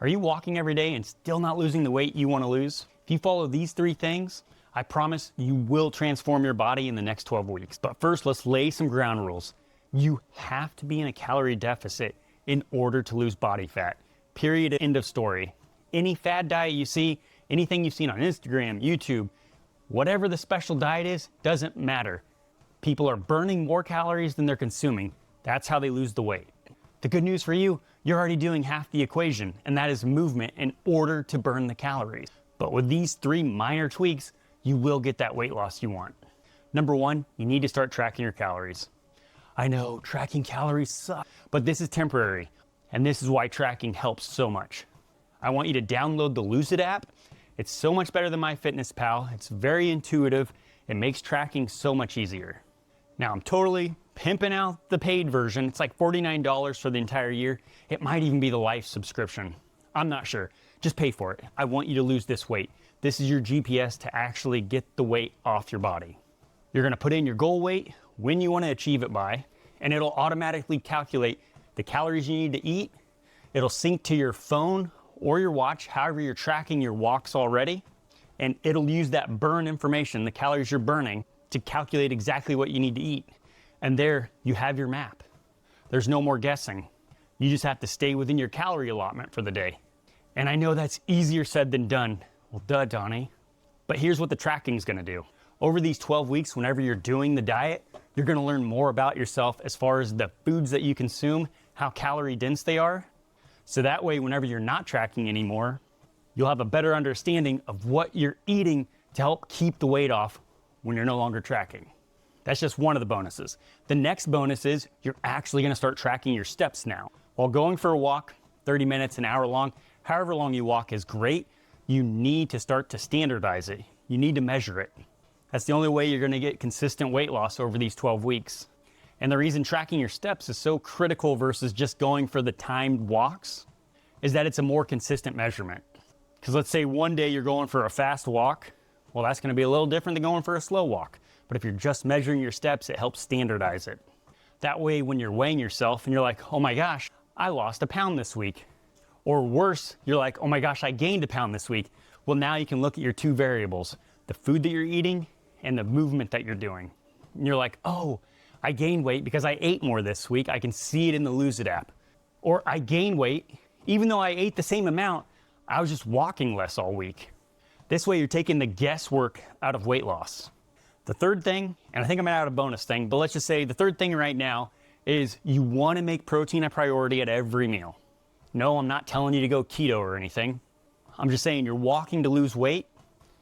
Are you walking every day and still not losing the weight you want to lose? If you follow these 3 things, I promise you will transform your body in the next 12 weeks. But first, let's lay some ground rules. You have to be in a calorie deficit in order to lose body fat. Period, end of story. Any fad diet you see, anything you've seen on Instagram, YouTube, whatever the special diet is, doesn't matter. People are burning more calories than they're consuming. That's how they lose the weight. The good news for you, you're already doing half the equation, and that is movement in order to burn the calories. But with these 3 minor tweaks, you will get that weight loss you want. Number 1, you need to start tracking your calories. I know, tracking calories sucks, but this is temporary, and this is why tracking helps so much. I want you to download the Lucid app. It's so much better than MyFitnessPal. It's very intuitive. It makes tracking so much easier. Now, I'm totally pimping out the paid version. It's like $49 for the entire year. It might even be the life subscription. I'm not sure. Just pay for it. I want you to lose this weight. This is your GPS to actually get the weight off your body. You're gonna put in your goal weight, when you wanna achieve it by, and it'll automatically calculate the calories you need to eat. It'll sync to your phone or your watch, however you're tracking your walks already, and it'll use that burn information, the calories you're burning, to calculate exactly what you need to eat. And there you have your map. There's no more guessing. You just have to stay within your calorie allotment for the day. And I know that's easier said than done. Well, duh, Donnie. But here's what the tracking is gonna do. Over these 12 weeks, whenever you're doing the diet, you're gonna learn more about yourself as far as the foods that you consume, how calorie dense they are. So that way, whenever you're not tracking anymore, you'll have a better understanding of what you're eating to help keep the weight off when you're no longer tracking. That's just one of the bonuses. The next bonus is you're actually gonna start tracking your steps now. While going for a walk, 30 minutes, an hour long, however long you walk is great, you need to start to standardize it. You need to measure it. That's the only way you're gonna get consistent weight loss over these 12 weeks. And the reason tracking your steps is so critical versus just going for the timed walks is that it's a more consistent measurement. Because let's say one day you're going for a fast walk, well, that's gonna be a little different than going for a slow walk. But if you're just measuring your steps, it helps standardize it. That way, when you're weighing yourself and you're like, oh my gosh, I lost a pound this week. Or worse, you're like, oh my gosh, I gained a pound this week. Well, now you can look at your 2 variables, the food that you're eating and the movement that you're doing. And you're like, oh, I gained weight because I ate more this week. I can see it in the Lucid app. Or I gained weight, even though I ate the same amount, I was just walking less all week. This way you're taking the guesswork out of weight loss. The third thing, and I think I'm gonna add a bonus thing, but let's just say the third thing right now is you wanna make protein a priority at every meal. No, I'm not telling you to go keto or anything. I'm just saying you're walking to lose weight,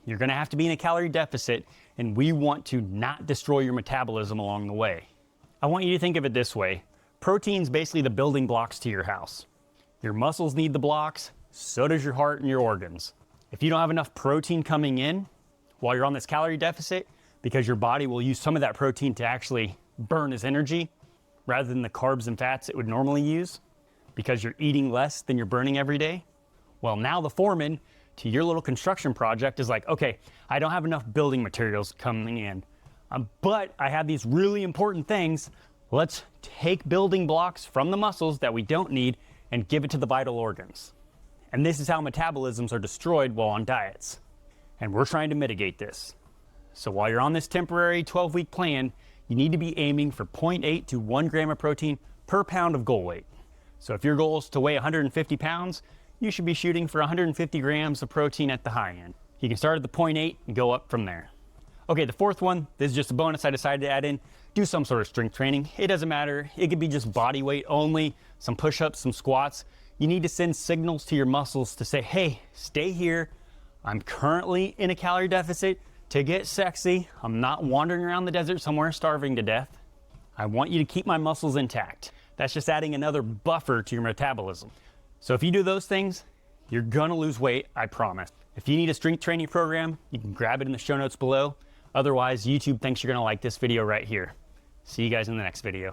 you're gonna have to be in a calorie deficit, and we want to not destroy your metabolism along the way. I want you to think of it this way. Protein's basically the building blocks to your house. Your muscles need the blocks, so does your heart and your organs. If you don't have enough protein coming in while you're on this calorie deficit, because your body will use some of that protein to actually burn as energy rather than the carbs and fats it would normally use, because you're eating less than you're burning every day. Well, now the foreman to your little construction project is like, okay, I don't have enough building materials coming in, but I have these really important things. Let's take building blocks from the muscles that we don't need and give it to the vital organs. And this is how metabolisms are destroyed while on diets. And we're trying to mitigate this. So while you're on this temporary 12-week plan, you need to be aiming for 0.8 to 1 gram of protein per pound of goal weight. So if your goal is to weigh 150 pounds, you should be shooting for 150 grams of protein at the high end. You can start at the 0.8 and go up from there. Okay, the fourth one, this is just a bonus I decided to add in. Do some sort of strength training. It doesn't matter. It could be just body weight only, some push-ups, some squats. You need to send signals to your muscles to say, hey, stay here. I'm currently in a calorie deficit. To get sexy, I'm not wandering around the desert somewhere starving to death. I want you to keep my muscles intact. That's just adding another buffer to your metabolism. So if you do those things, you're gonna lose weight, I promise. If you need a strength training program, you can grab it in the show notes below. Otherwise, YouTube thinks you're gonna like this video right here. See you guys in the next video.